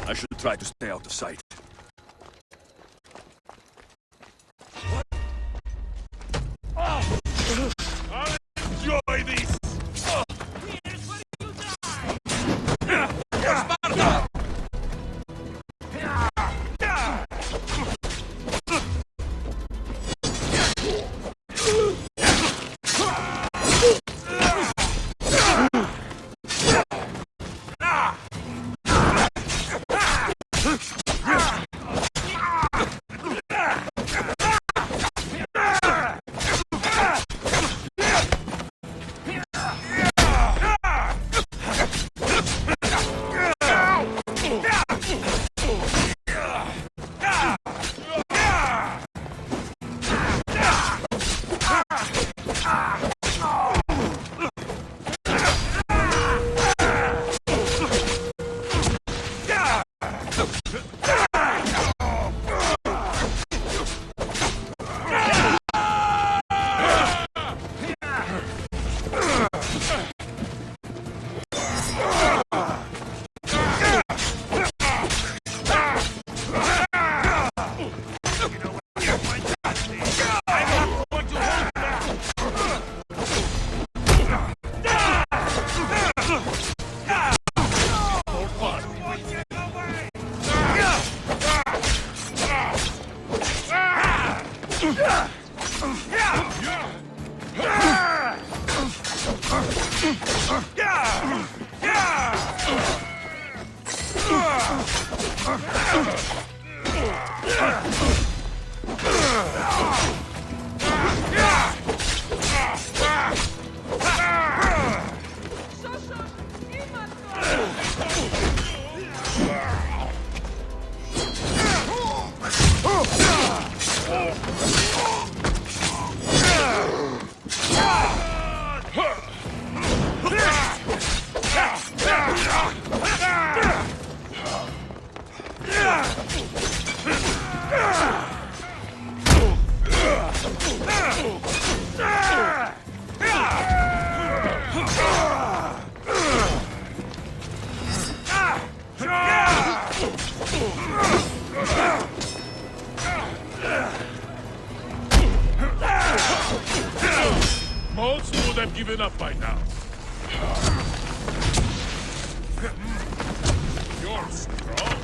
I should try to stay out of sight. I'll enjoy this! Here's where you die! Sparta! Most would have given up by now. You're strong.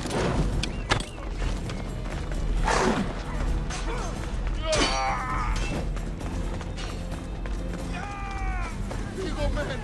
Eagle man.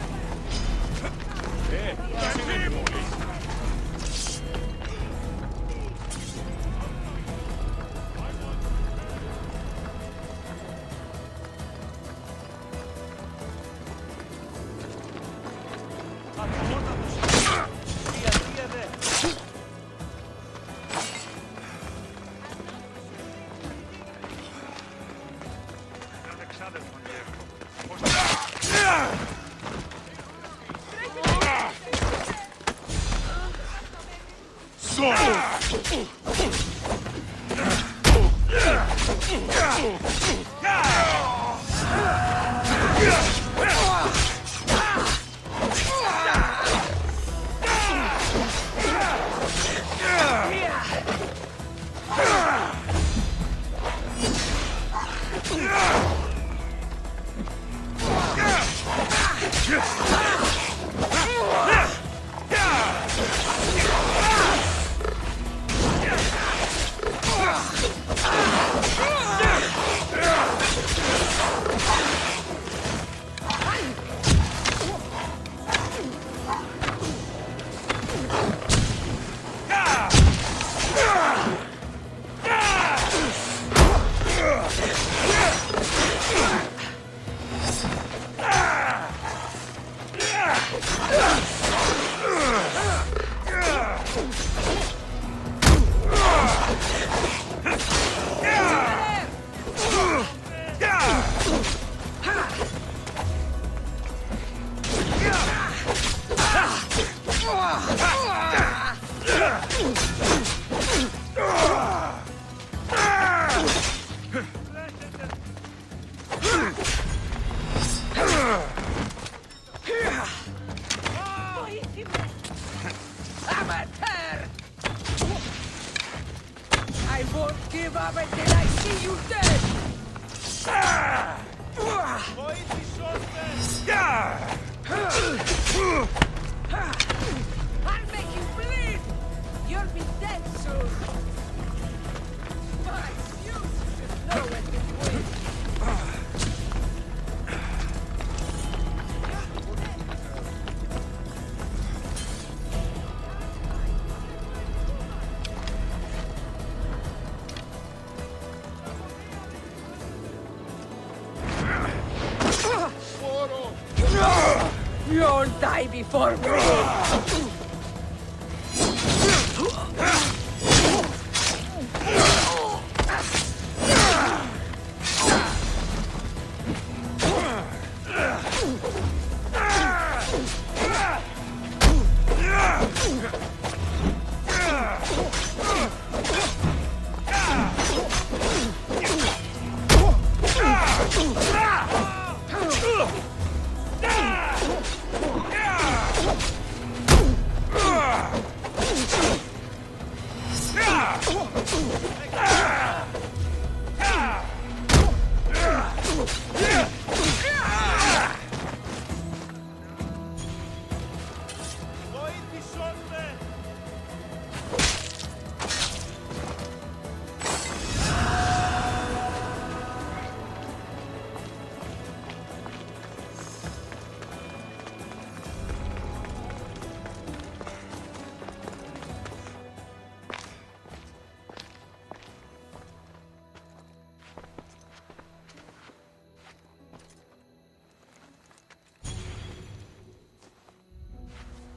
You'll die before me!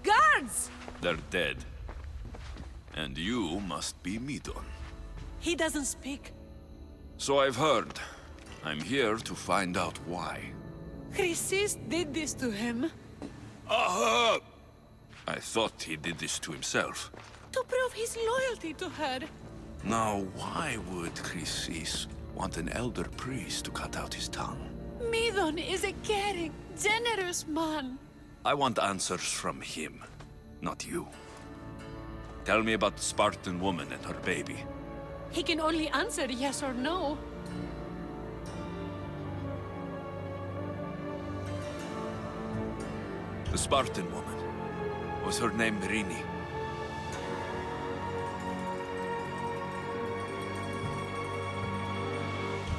Guards! They're dead. And you must be Midon. He doesn't speak. So I've heard. I'm here to find out why. Chrysis did this to him. Aha! I thought he did this to himself. To prove his loyalty to her. Now, why would Chrysis want an elder priest to cut out his tongue? Midon is a caring, generous man. I want answers from him, not you. Tell me about the Spartan woman and her baby. He can only answer yes or no. The Spartan woman. Was her name Rini?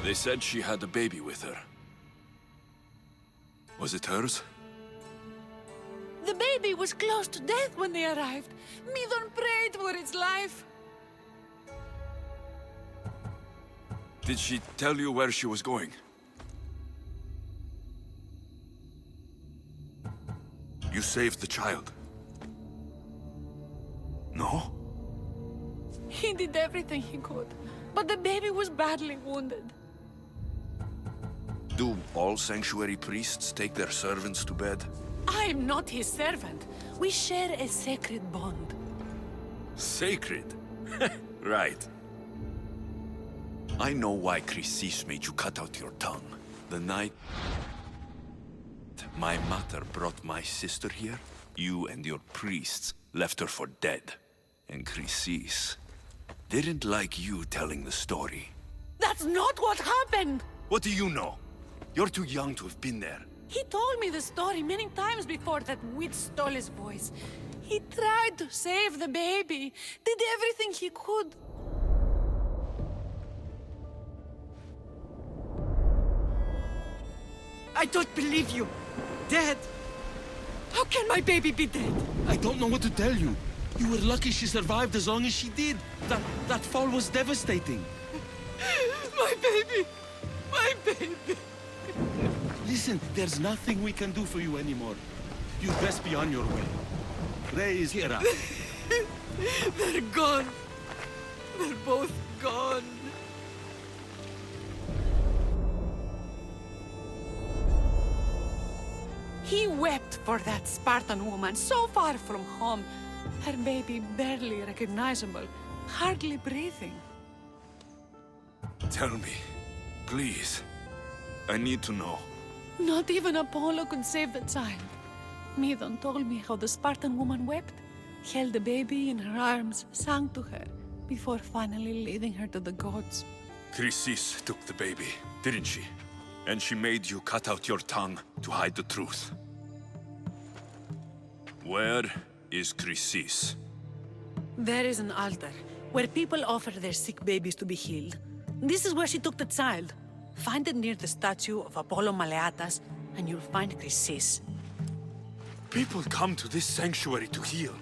They said she had a baby with her. Was it hers? The baby was close to death when they arrived. Midon prayed for its life. Did she tell you where she was going? You saved the child. No? He did everything he could, but the baby was badly wounded. Do all sanctuary priests take their servants to bed? I am not his servant. We share a sacred bond. Sacred? Right. I know why Chrysis made you cut out your tongue. The night my mother brought my sister here, you and your priests left her for dead. And Chrysis didn't like you telling the story. That's not what happened! What do you know? You're too young to have been there. He told me the story many times before that witch stole his voice. He tried to save the baby, did everything he could. I don't believe you. Dead. How can my baby be dead? I don't know what to tell you. You were lucky she survived as long as she did. That fall was devastating. My baby! My baby! Listen, there's nothing we can do for you anymore. You'd best be on your way. Ray is here. They're gone. They're both gone. He wept for that Spartan woman so far from home. Her baby barely recognizable, hardly breathing. Tell me, please. I need to know. Not even Apollo could save the child. Midon told me how the Spartan woman wept, held the baby in her arms, sang to her, before finally leading her to the gods. Chrysis took the baby, didn't she? And she made you cut out your tongue to hide the truth. Where is Chrysis? There is an altar, where people offer their sick babies to be healed. This is where she took the child. Find it near the statue of Apollo Maleatas, and you'll find Chrysis. People come to this sanctuary to heal.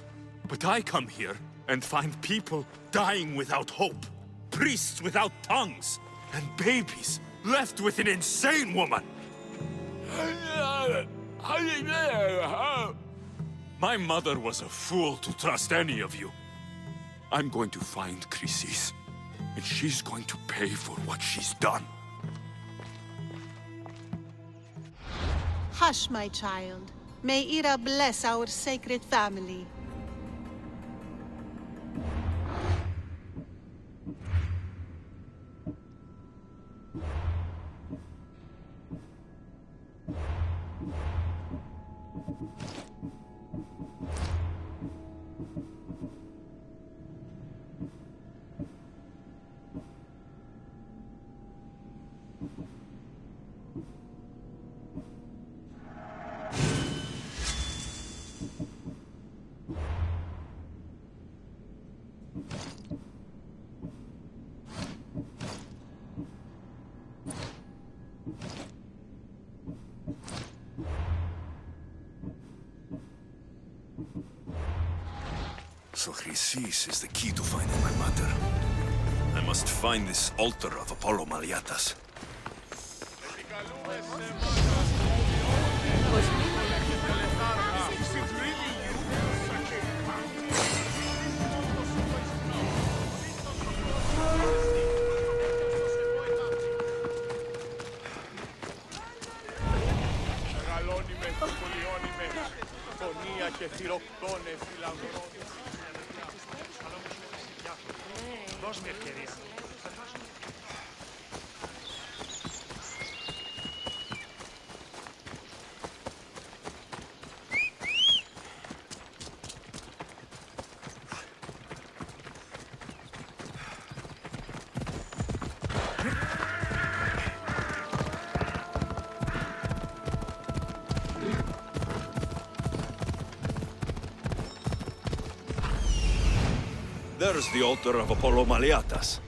But I come here and find people dying without hope. Priests without tongues. And babies left with an insane woman. My mother was a fool to trust any of you. I'm going to find Chrysis, and she's going to pay for what she's done. Hush, my child. May Ira bless our sacred family. So Chrysis is the key to finding my mother. I must find this altar of Apollo Maliatas. There's the altar of Apollo Maliatas.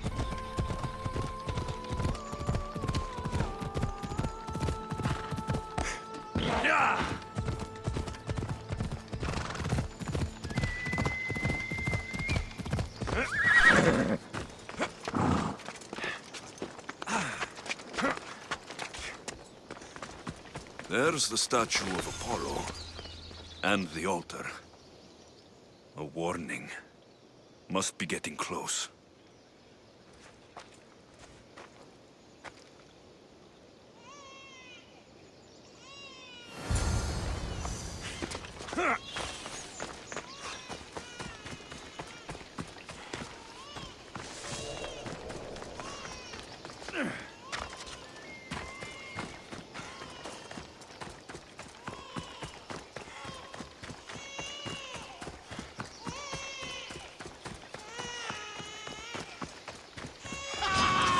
There's the statue of Apollo. And the altar. A warning. Must be getting close.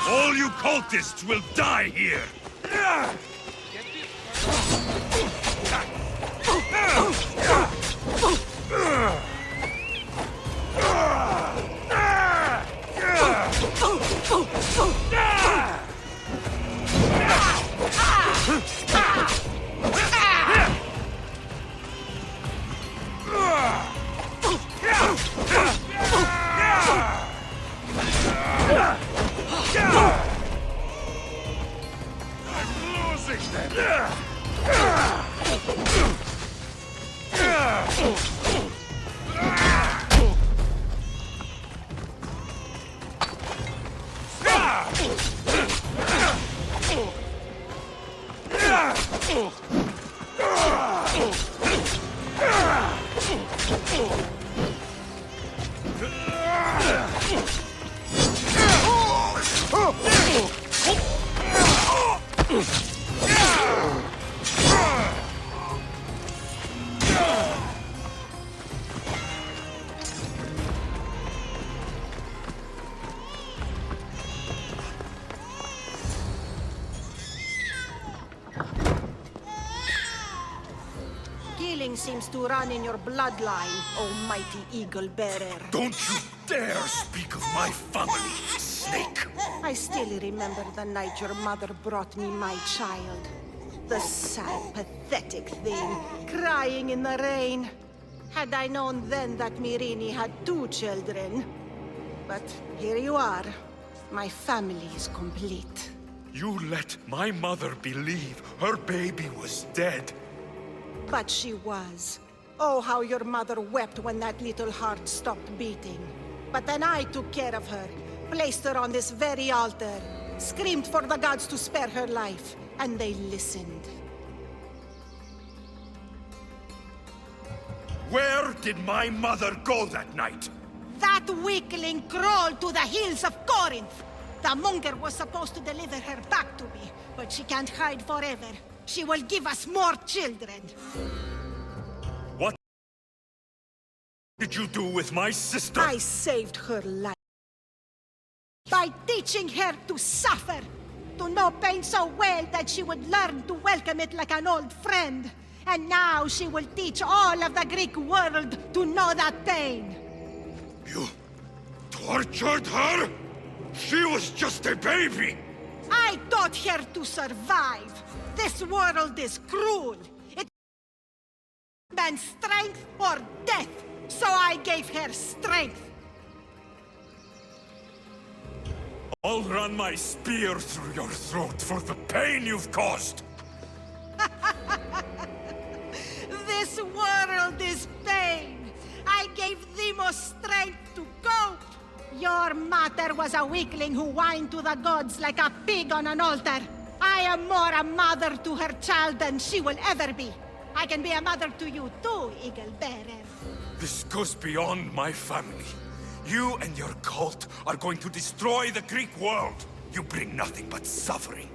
All you cultists will die here! Killing seems to run in your bloodline, almighty eagle bearer. Don't you dare speak of my family, snake! I still remember the night your mother brought me my child. The sad, pathetic thing, crying in the rain. Had I known then that Myrini had 2 children. But here you are. My family is complete. You let my mother believe her baby was dead. But she was. Oh, how your mother wept when that little heart stopped beating. But then I took care of her, placed her on this very altar, screamed for the gods to spare her life, and they listened. Where did my mother go that night? That weakling crawled to the hills of Corinth. The monger was supposed to deliver her back to me, but she can't hide forever. She will give us more children. What did you do with my sister? I saved her life. By teaching her to suffer. To know pain so well that she would learn to welcome it like an old friend. And now she will teach all of the Greek world to know that pain. You tortured her? She was just a baby! I taught her to survive. This world is cruel. It meant strength or death. So I gave her strength. I'll run my spear through your throat for the pain you've caused! This world is pain. I gave Demos strength to cope. Your mother was a weakling who whined to the gods like a pig on an altar. I am more a mother to her child than she will ever be. I can be a mother to you too, Eagle Bearer. This goes beyond my family. You and your cult are going to destroy the Greek world. You bring nothing but suffering.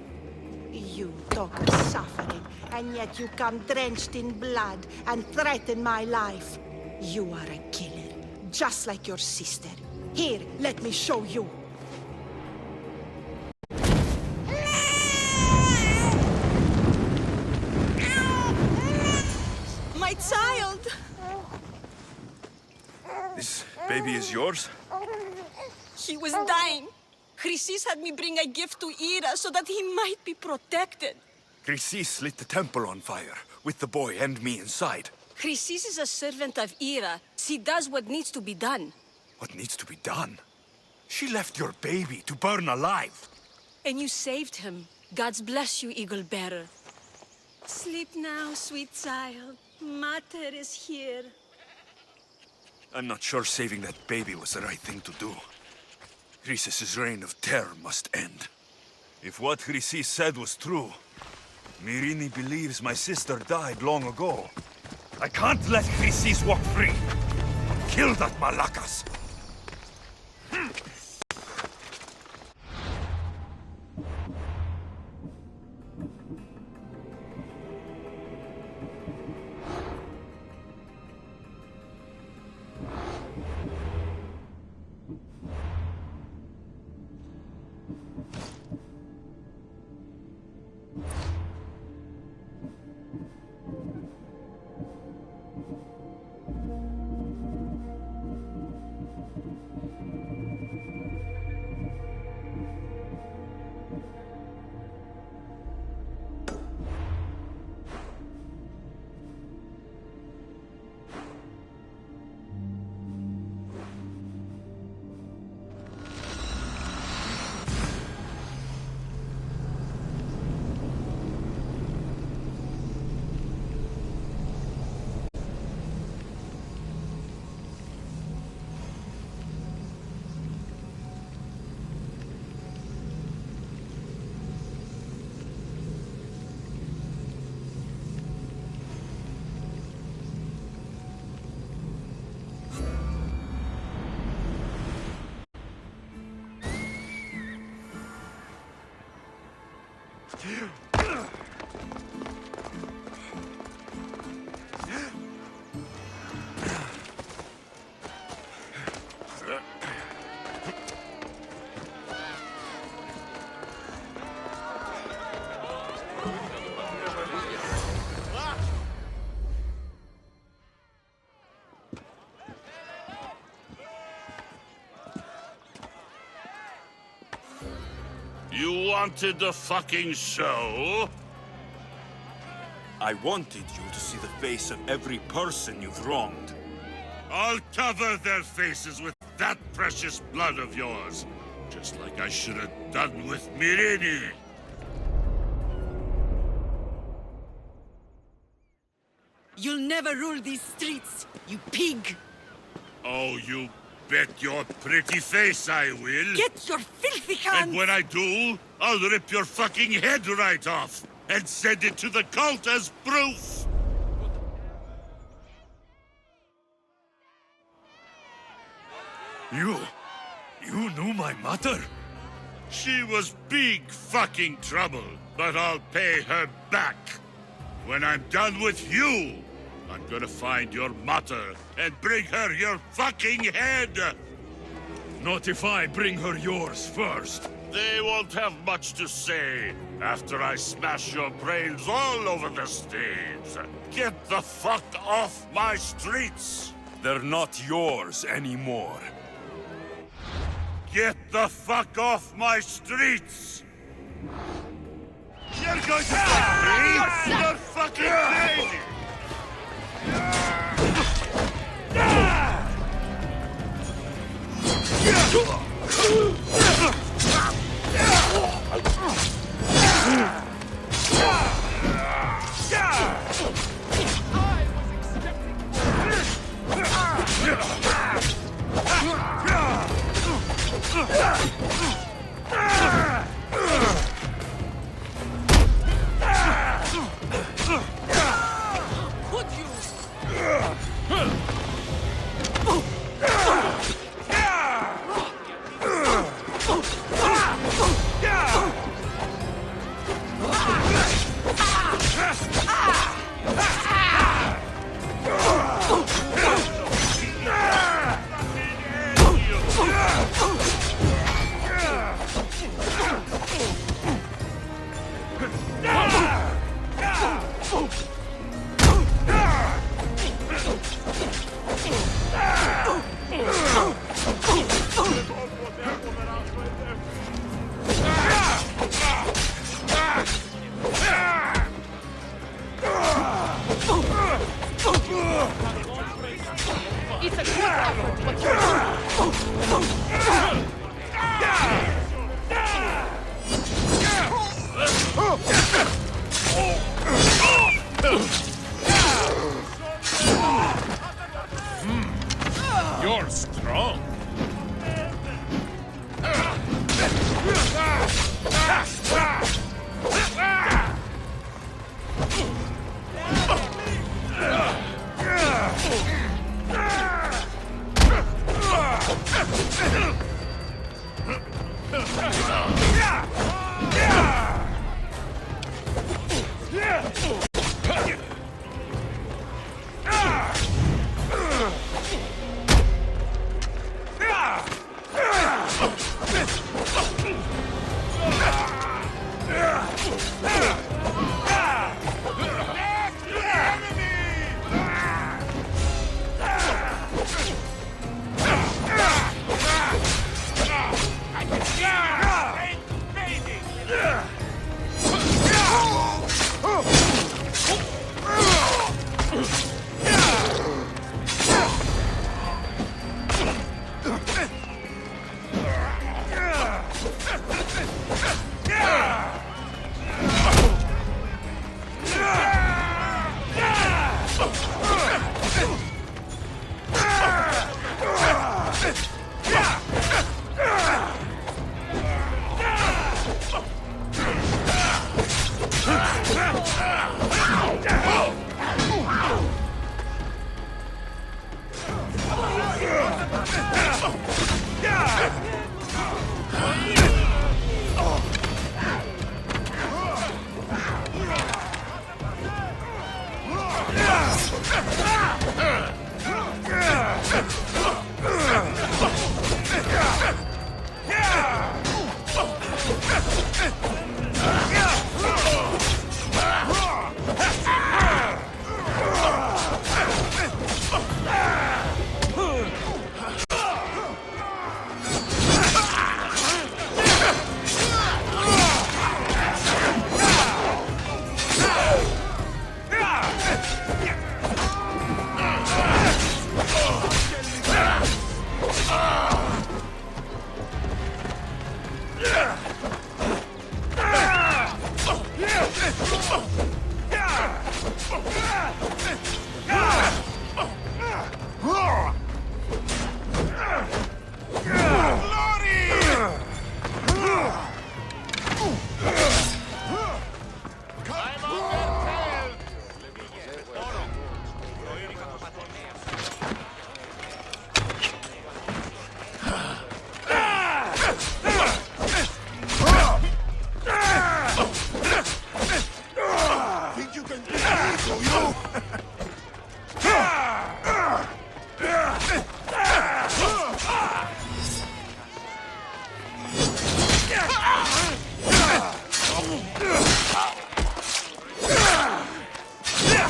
You talk of suffering, and yet you come drenched in blood and threaten my life. You are a killer, just like your sister. Here, let me show you. My child! This baby is yours? He was dying. Chrysis had me bring a gift to Ira so that he might be protected. Chrysis lit the temple on fire, with the boy and me inside. Chrysis is a servant of Ira. She does what needs to be done. What needs to be done? She left your baby to burn alive. And you saved him. God's bless you, Eagle Bearer. Sleep now, sweet child. Mater is here. I'm not sure saving that baby was the right thing to do. Chrysis' reign of terror must end. If what Chrysis said was true, Myrini believes my sister died long ago. I can't let Chrysis walk free. Kill that Malakas! You wanted the fucking show? I wanted you to see the face of every person you've wronged. I'll cover their faces with that precious blood of yours. Just like I should have done with Myrini. You'll never rule these streets, you pig! Oh, you bet your pretty face I will. Get your filthy hands! And when I do, I'll rip your fucking head right off and send it to the cult as proof. You knew my mother? She was big fucking trouble, but I'll pay her back. When I'm done with you, I'm gonna find your mother and bring her your fucking head. Not if I bring her yours first. They won't have much to say after I smash your brains all over the stage. Get the fuck off my streets! They're not yours anymore. Get the fuck off my streets! You're going to fuck me? You're fucking crazy!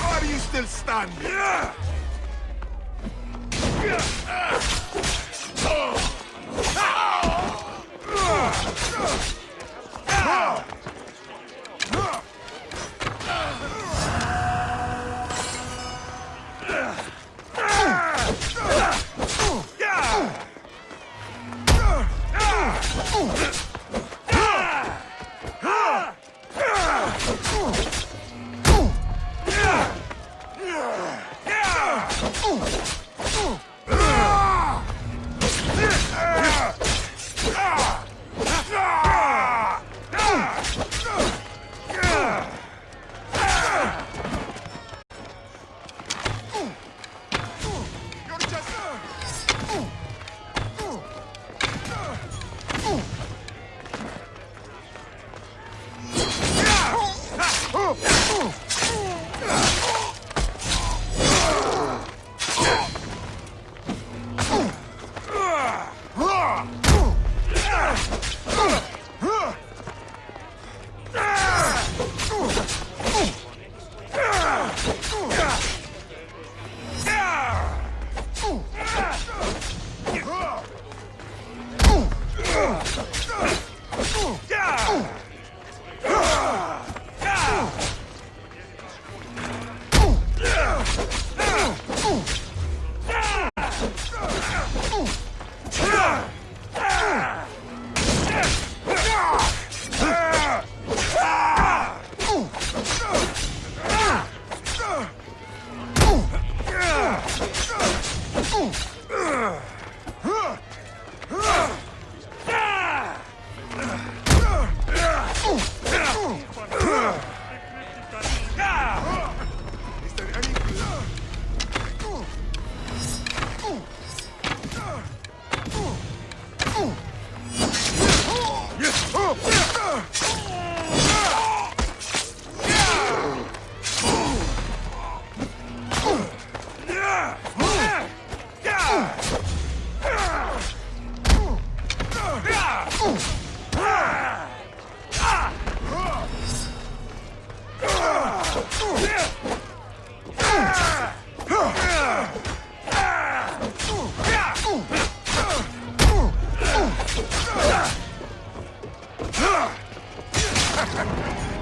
Why are you still standing?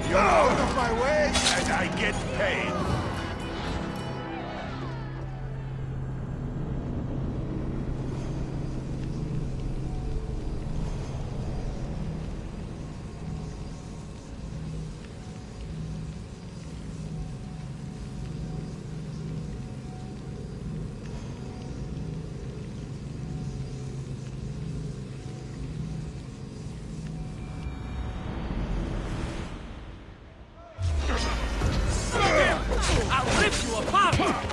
You're out of my way, and I get paid. I'll rip you apart!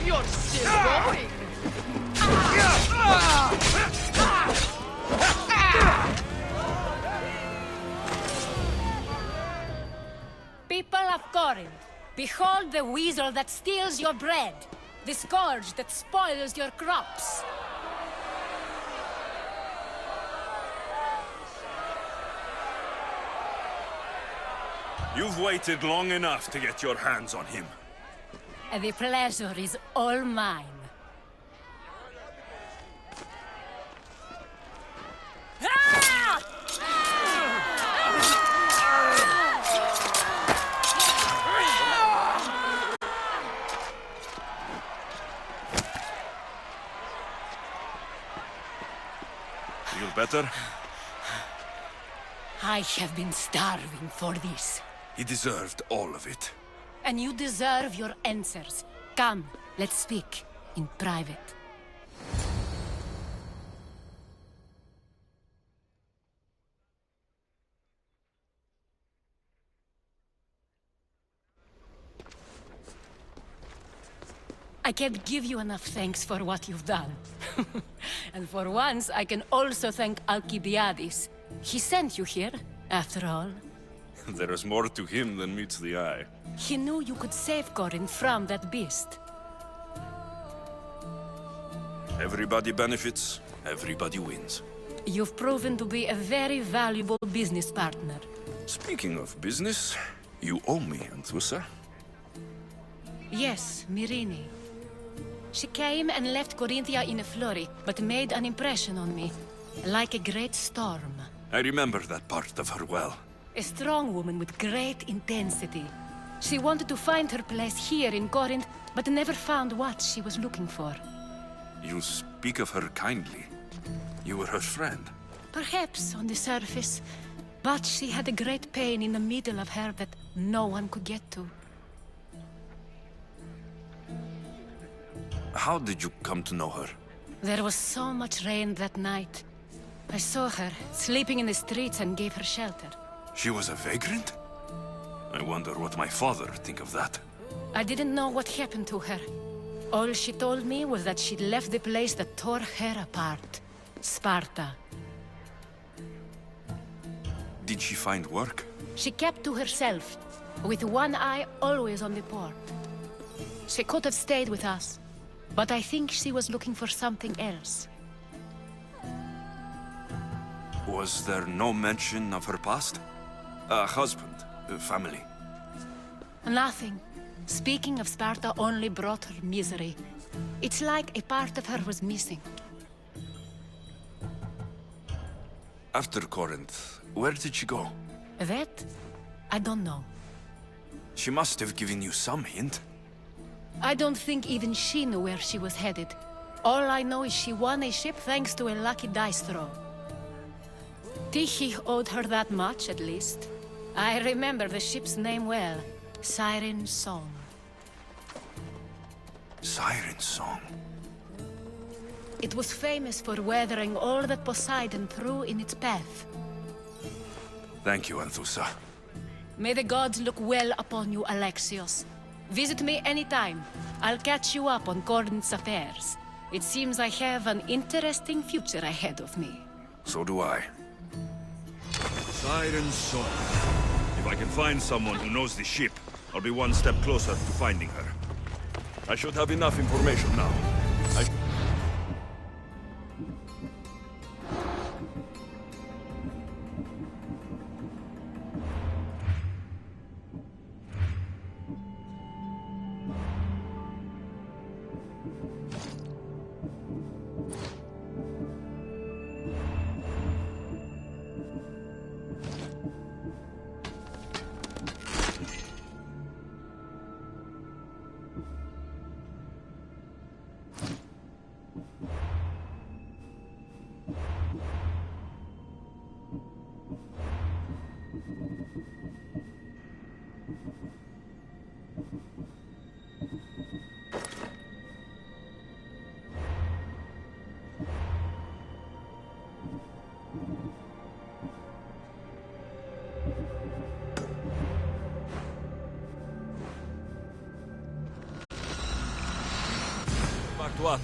You're still going. People of Corinth, behold the weasel that steals your bread, the scourge that spoils your crops. You've waited long enough to get your hands on him. The pleasure is all mine. Feel better? I have been starving for this. He deserved all of it. And you deserve your answers. Come, let's speak in private. I can't give you enough thanks for what you've done. And for once, I can also thank Alcibiades. He sent you here, after all. There is more to him than meets the eye. He knew you could save Corinth from that beast. Everybody benefits, everybody wins. You've proven to be a very valuable business partner. Speaking of business, you owe me, Anthusa. Yes, Myrine. She came and left Corinthia in a flurry, but made an impression on me, like a great storm. I remember that part of her well. A strong woman with great intensity. She wanted to find her place here in Corinth, but never found what she was looking for. You speak of her kindly. You were her friend. Perhaps on the surface, but she had a great pain in the middle of her that no one could get to. How did you come to know her? There was so much rain that night. I saw her, sleeping in the streets, and gave her shelter. She was a vagrant? I wonder what my father think of that. I didn't know what happened to her. All she told me was that she'd left the place that tore her apart. Sparta. Did she find work? She kept to herself, with one eye always on the port. She could have stayed with us, but I think she was looking for something else. Was there no mention of her past? A husband, a family? Nothing. Speaking of Sparta only brought her misery. It's like a part of her was missing. After Corinth, where did she go? That? I don't know. She must have given you some hint. I don't think even she knew where she was headed. All I know is she won a ship thanks to a lucky dice throw. Tyche owed her that much, at least. I remember the ship's name well. Siren Song. Siren song. It was famous for weathering all that Poseidon threw in its path. Thank you, Anthusa. May the gods look well upon you, Alexios. Visit me anytime. I'll catch you up on Gordon's affairs. It seems I have an interesting future ahead of me. So do I. Siren song. If I can find someone who knows the ship, I'll be one step closer to finding her. I should have enough information now. What?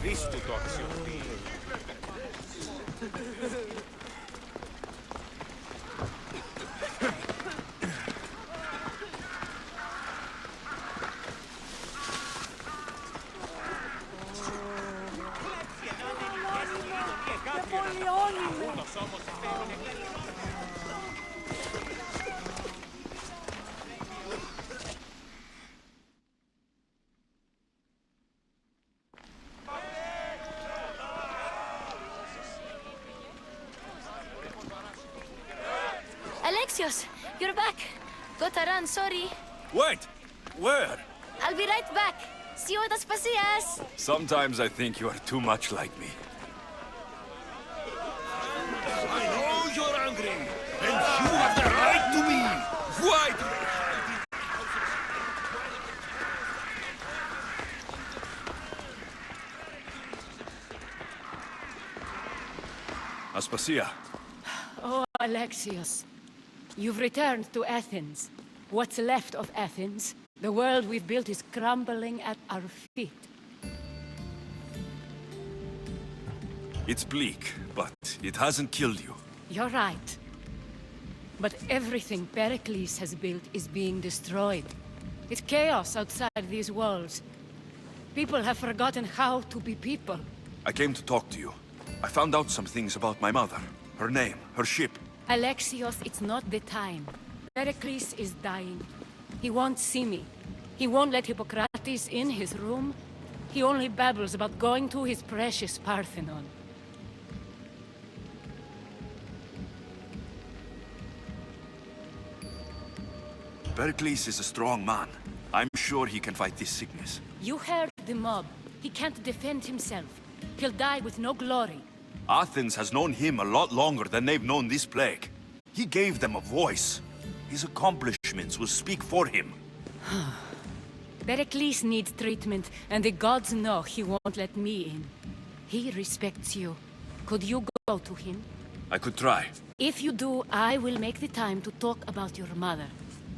Istutuaksi ottiin. Alexios, you're back. Gotta run, sorry. Wait! Where? I'll be right back. See you at Aspasias. Sometimes I think you are too much like me. I know you're angry, and you have the right to be. What? Aspasia. Oh, Alexios. You've returned to Athens. What's left of Athens? The world we've built is crumbling at our feet. It's bleak, but it hasn't killed you. You're right. But everything Pericles has built is being destroyed. It's chaos outside these walls. People have forgotten how to be people. I came to talk to you. I found out some things about my mother. Her name, her ship. Alexios, it's not the time. Pericles is dying. He won't see me. He won't let Hippocrates in his room. He only babbles about going to his precious Parthenon. Pericles is a strong man. I'm sure he can fight this sickness. You heard the mob. He can't defend himself. He'll die with no glory. Athens has known him a lot longer than they've known this plague. He gave them a voice. His accomplishments will speak for him. Pericles needs treatment, and the gods know he won't let me in. He respects you. Could you go to him? I could try. If you do, I will make the time to talk about your mother.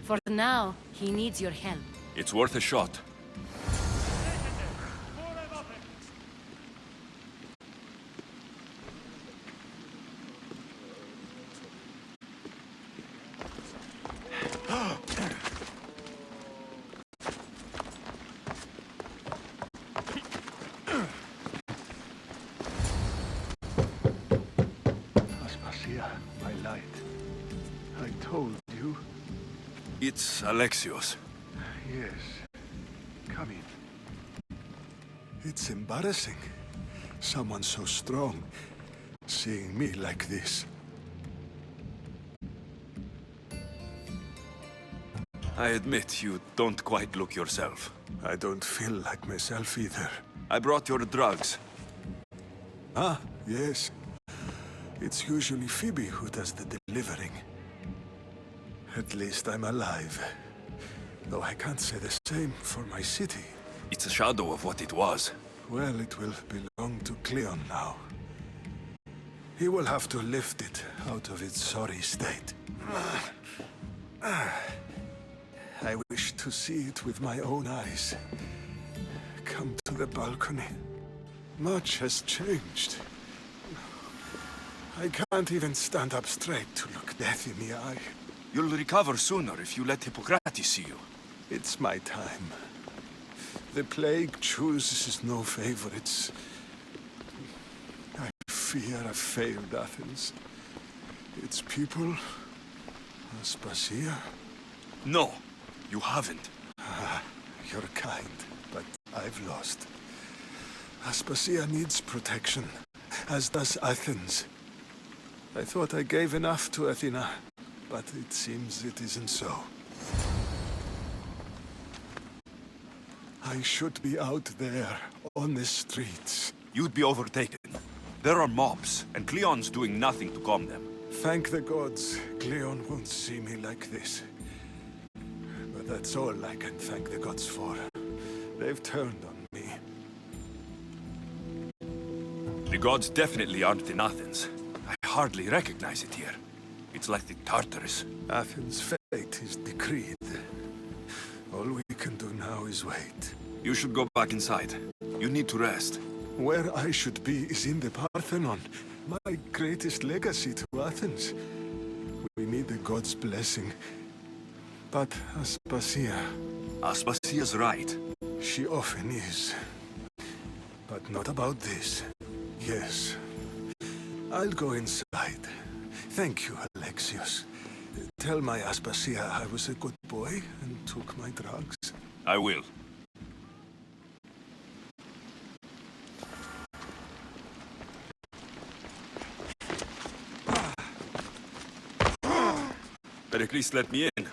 For now, he needs your help. It's worth a shot. Aspasia, my light. I told you. It's Alexios. Yes. Come in. It's embarrassing. Someone so strong, seeing me like this. I admit you don't quite look yourself. I don't feel like myself either. I brought your drugs. Ah, yes. It's usually Phoebe who does the delivering. At least I'm alive. Though I can't say the same for my city. It's a shadow of what it was. Well, it will belong to Cleon now. He will have to lift it out of its sorry state. I wish to see it with my own eyes. Come to the balcony. Much has changed. I can't even stand up straight to look death in the eye. You'll recover sooner if you let Hippocrates see you. It's my time. The plague chooses no favorites. I fear I failed Athens. Its people, Aspasia. No, you haven't. You're kind, but I've lost. Aspasia needs protection, as does Athens. I thought I gave enough to Athena, but it seems it isn't so. I should be out there, on the streets. You'd be overtaken. There are mobs, and Cleon's doing nothing to calm them. Thank the gods, Cleon won't see me like this. But that's all I can thank the gods for. They've turned on me. The gods definitely aren't in Athens. I hardly recognize it here. It's like the Tartarus. Athens' fate is decreed. All we can do now is wait. You should go back inside. You need to rest. Where I should be is in the Parthenon, my greatest legacy to Athens. We need the gods' blessing. But Aspasia... Aspasia's right. She often is. But not about this. Yes. I'll go inside. Thank you, Alexios. Tell my Aspasia I was a good boy and took my drugs. I will. Pericles let me in.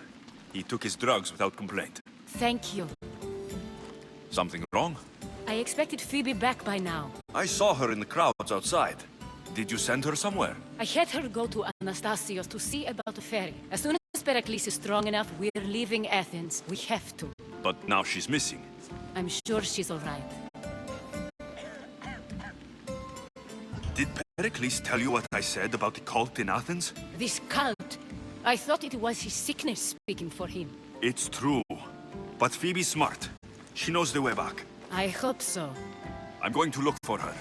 He took his drugs without complaint. Thank you. Something wrong? I expected Phoebe back by now. I saw her in the crowds outside. Did you send her somewhere? I had her go to Anastasios to see about the ferry. As soon as Pericles is strong enough, we're leaving Athens. We have to. But now she's missing. I'm sure she's all right. Did Pericles tell you what I said about the cult in Athens? This cult. I thought it was his sickness speaking for him. It's true. But Phoebe's smart. She knows the way back. I hope so. I'm going to look for her.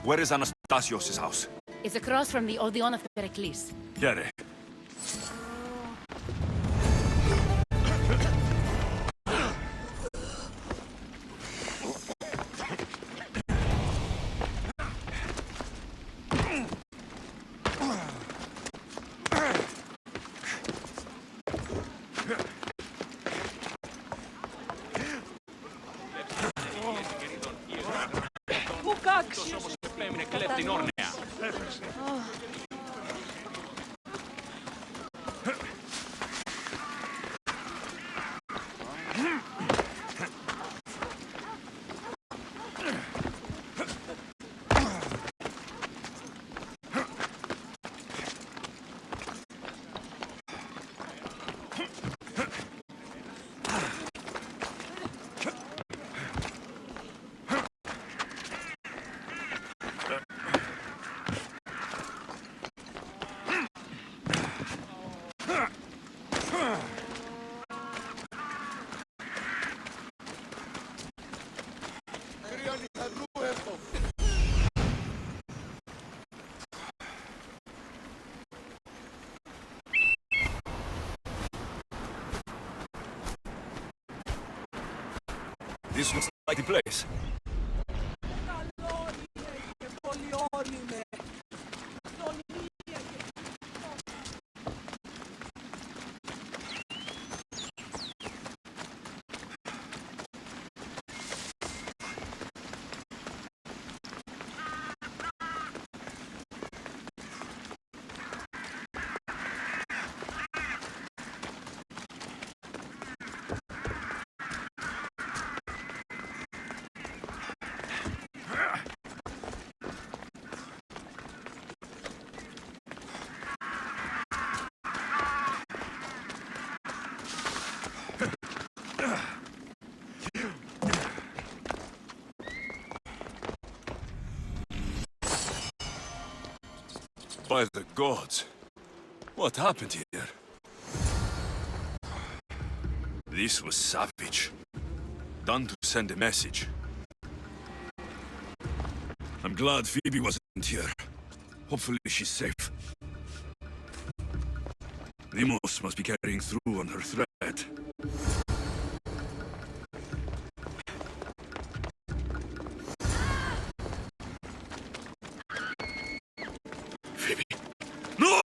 Where is Anastasios' house? It's across from the Odeon of Pericles. Gere. This looks like the place. By the gods, what happened here? This was savage. Done to send a message. I'm glad Phoebe wasn't here. Hopefully she's safe. Demos must be carrying through on her threat. Phoebe. No!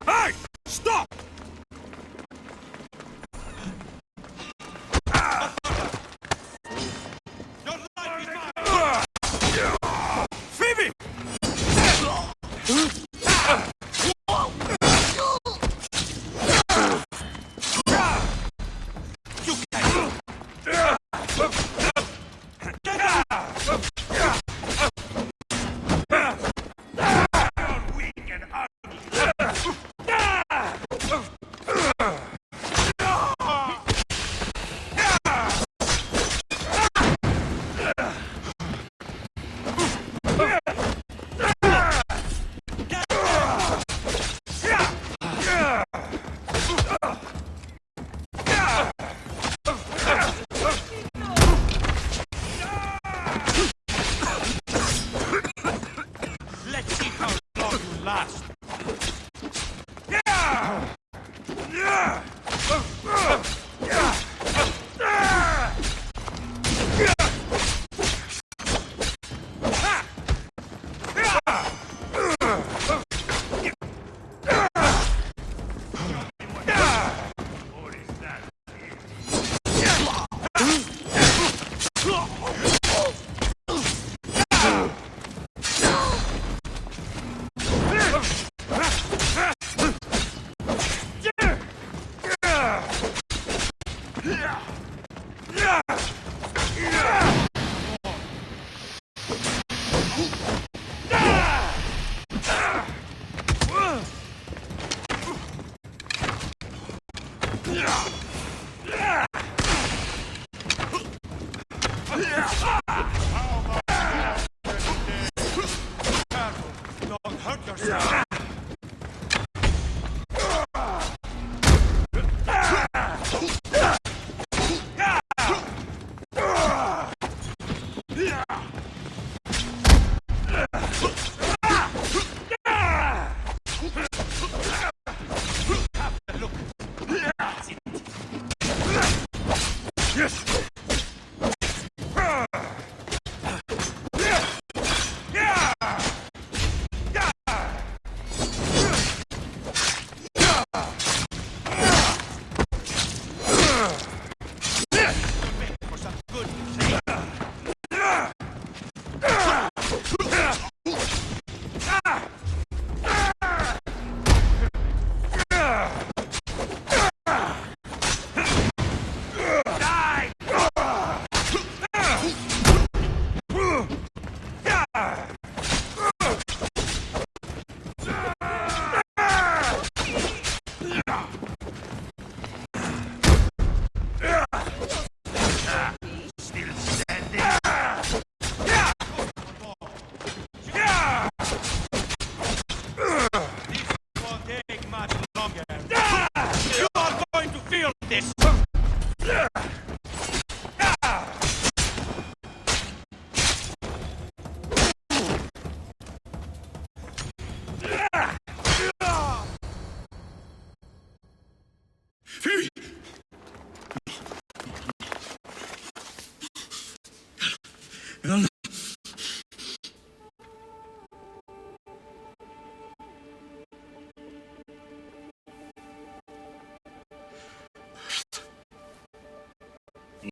Hey! Stop! Phoebe! Don't hurt yourself! Yes!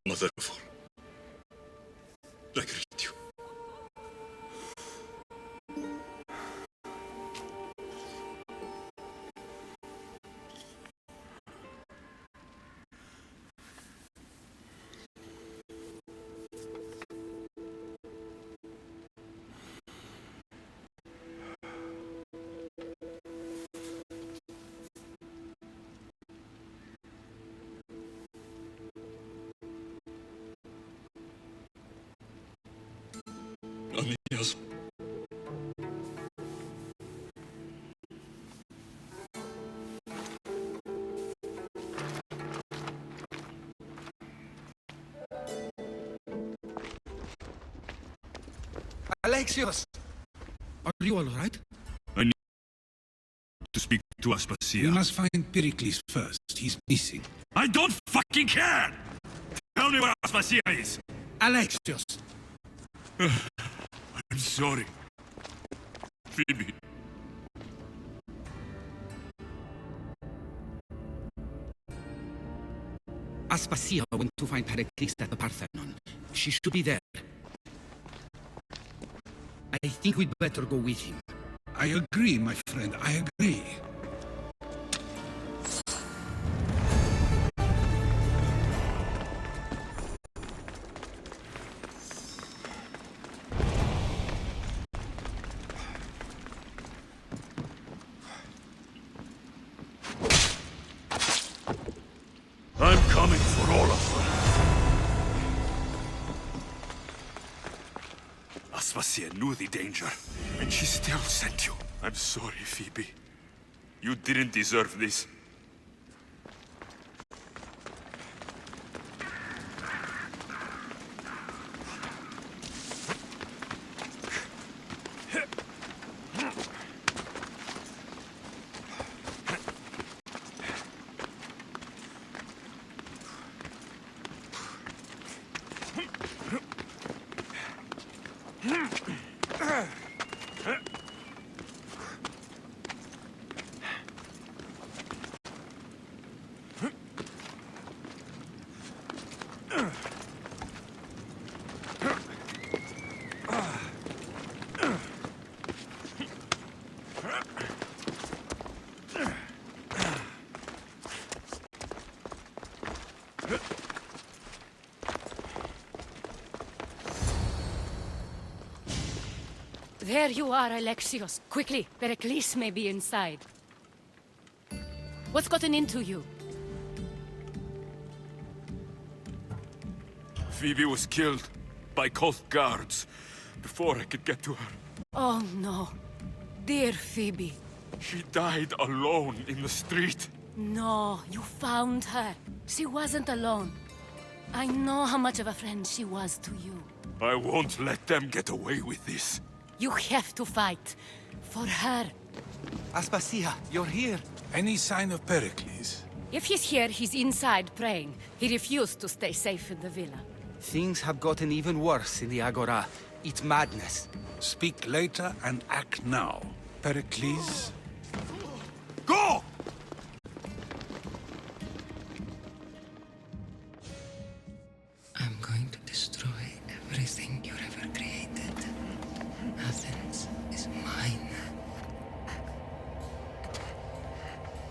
Mother of all, I greet you. Anias. Alexios! Are you all right? I need to speak to Aspasia. We must find Pericles first. He's missing. I don't fucking care! Tell me where Aspasia is! Alexios! I'm sorry. Phoebe. Aspasia went to find Pericles at the Parthenon. She should be there. I think we'd better go with him. I agree, my friend. I agree. I'm coming for all of them. Aspasia knew the danger, and she still sent you. I'm sorry, Phoebe. You didn't deserve this. There you are, Alexios. Quickly, Pericles may be inside. What's gotten into you? Phoebe was killed by cult guards before I could get to her. Oh no. Dear Phoebe. She died alone in the street. No, you found her. She wasn't alone. I know how much of a friend she was to you. I won't let them get away with this. You have to fight. For her. Aspasia, you're here. Any sign of Pericles? If he's here, he's inside praying. He refused to stay safe in the villa. Things have gotten even worse in the Agora. It's madness. Speak later and act now. Pericles? Go! I'm going to destroy everything you've ever created. Athens is mine.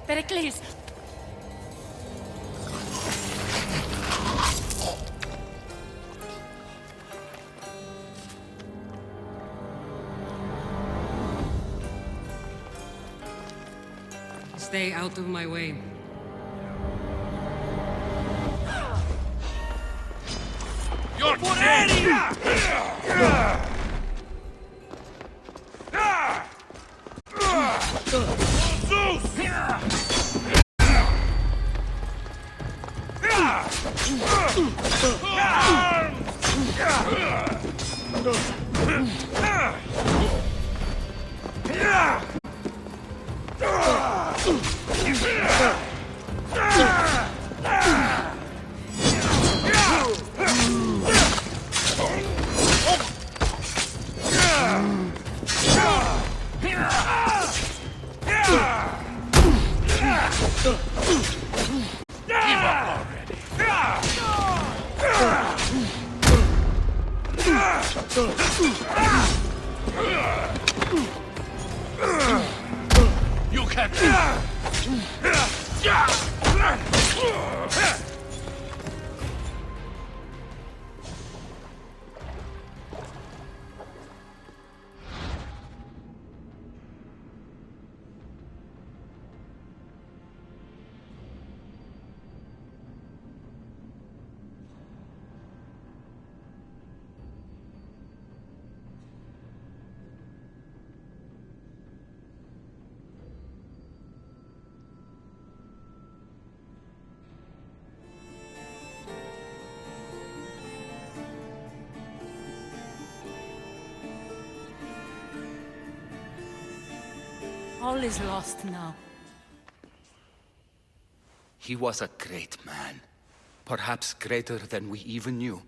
Pericles! Stay out of my way. You're dead! You can't. All is lost now. He was a great man. Perhaps greater than we even knew.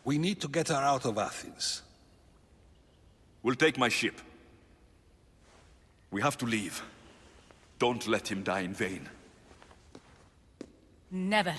We need to get her out of Athens. We'll take my ship. We have to leave. Don't let him die in vain. Never.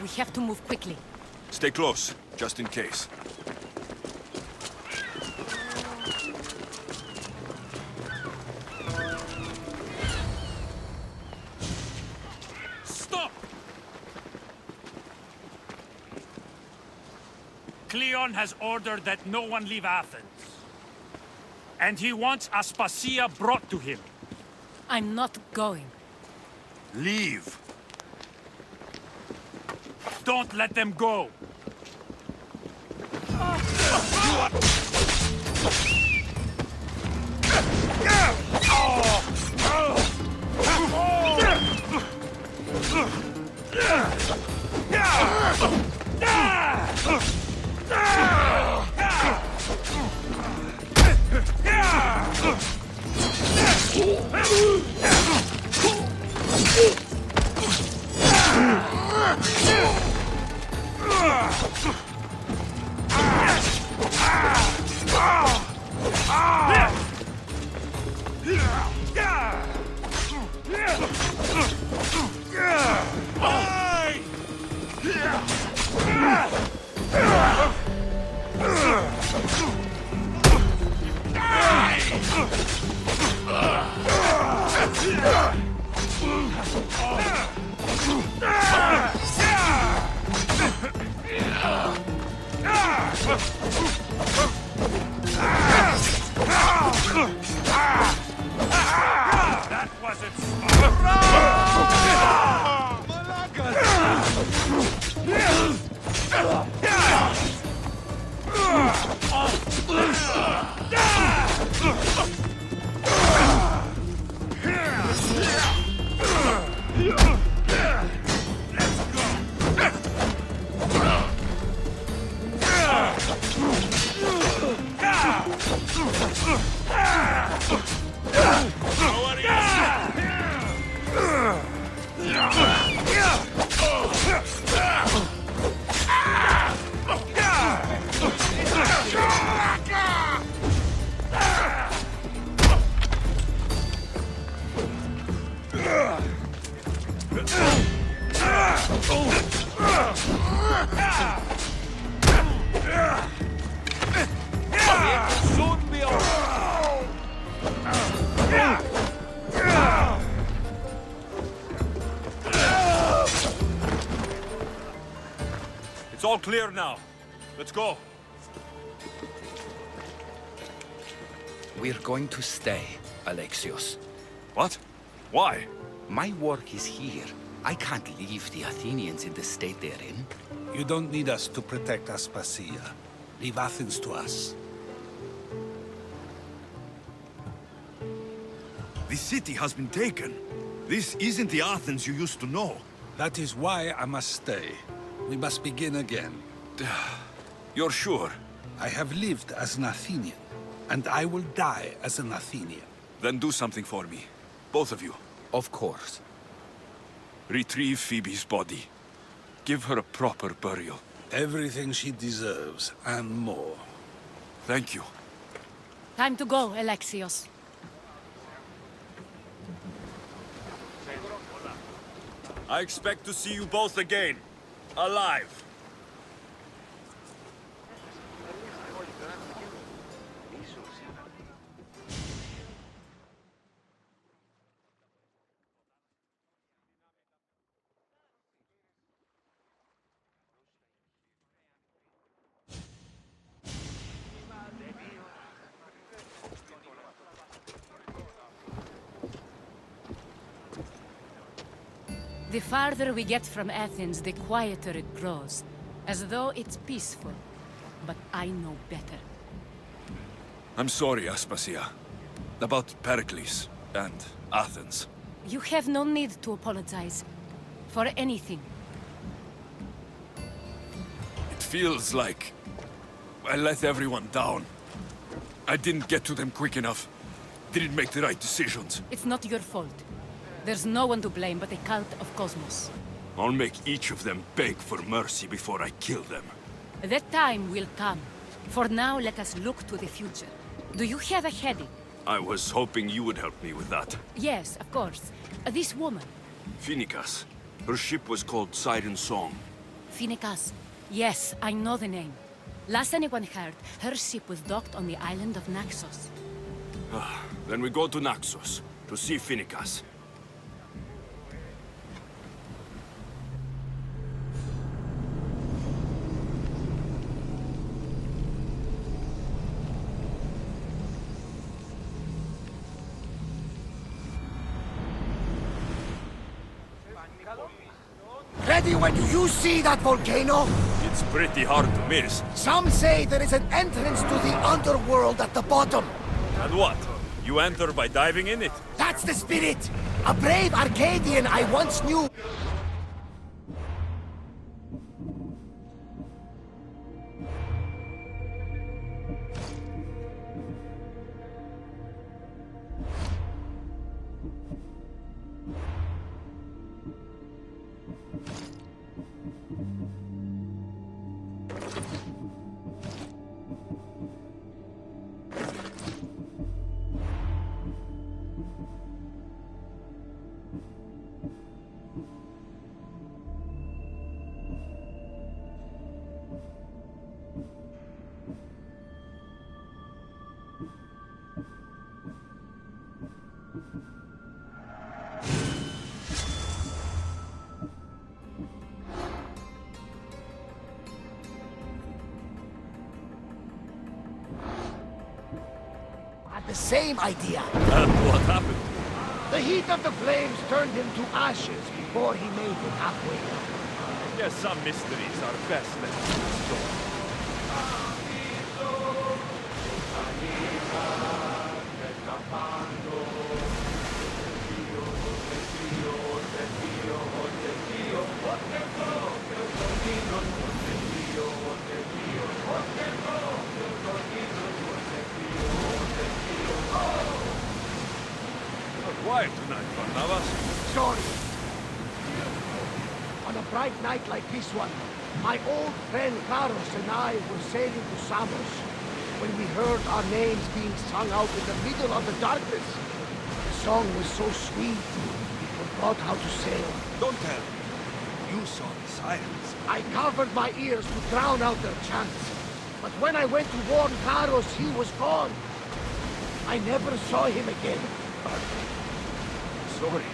We have to move quickly. Stay close, just in case. Stop! Cleon has ordered that no one leave Athens. And he wants Aspasia brought to him. I'm not going. Leave! Don't let them go! That wasn't It's all clear now. Let's go. We're going to stay, Alexios. What? Why? My work is here. I can't leave the Athenians in the state they're in. You don't need us to protect Aspasia. Leave Athens to us. The city has been taken. This isn't the Athens you used to know. That is why I must stay. We must begin again. You're sure? I have lived as an Athenian, and I will die as an Athenian. Then do something for me. Both of you. Of course. Retrieve Phoebe's body. Give her a proper burial. Everything she deserves, and more. Thank you. Time to go, Alexios. I expect to see you both again. Alive. The farther we get from Athens, the quieter it grows. As though it's peaceful. But I know better. I'm sorry, Aspasia. About Pericles and Athens. You have no need to apologize. For anything. It feels like I let everyone down. I didn't get to them quick enough. Didn't make the right decisions. It's not your fault. There's no one to blame but the cult of Cosmos. I'll make each of them beg for mercy before I kill them. That time will come. For now, let us look to the future. Do you have a headache? I was hoping you would help me with that. Yes, of course. This woman. Phoenicas. Her ship was called Siren Song. Phoenicas. Yes, I know the name. Last anyone heard, her ship was docked on the island of Naxos. Then we go to Naxos to see Phoenicas. Ready when you see that volcano? It's pretty hard to miss. Some say there is an entrance to the underworld at the bottom. And what? You enter by diving in it? That's the spirit! A brave Arcadian I once knew. The same idea. And what happened? The heat of the flames turned him to ashes before he made it halfway down. I guess some mysteries are best left to the story. Quiet tonight, Barnabas. Sorry. On a bright night like this one, my old friend Carlos and I were sailing to Samos when we heard our names being sung out in the middle of the darkness. The song was so sweet, we forgot how to sail. Don't tell me. You saw the sirens. I covered my ears to drown out their chants. But when I went to warn Carlos, he was gone. I never saw him again. Sorry.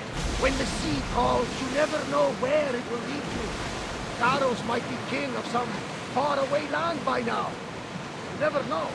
When the sea calls, you never know where it will lead you. Carlos might be king of some faraway land by now. You never know.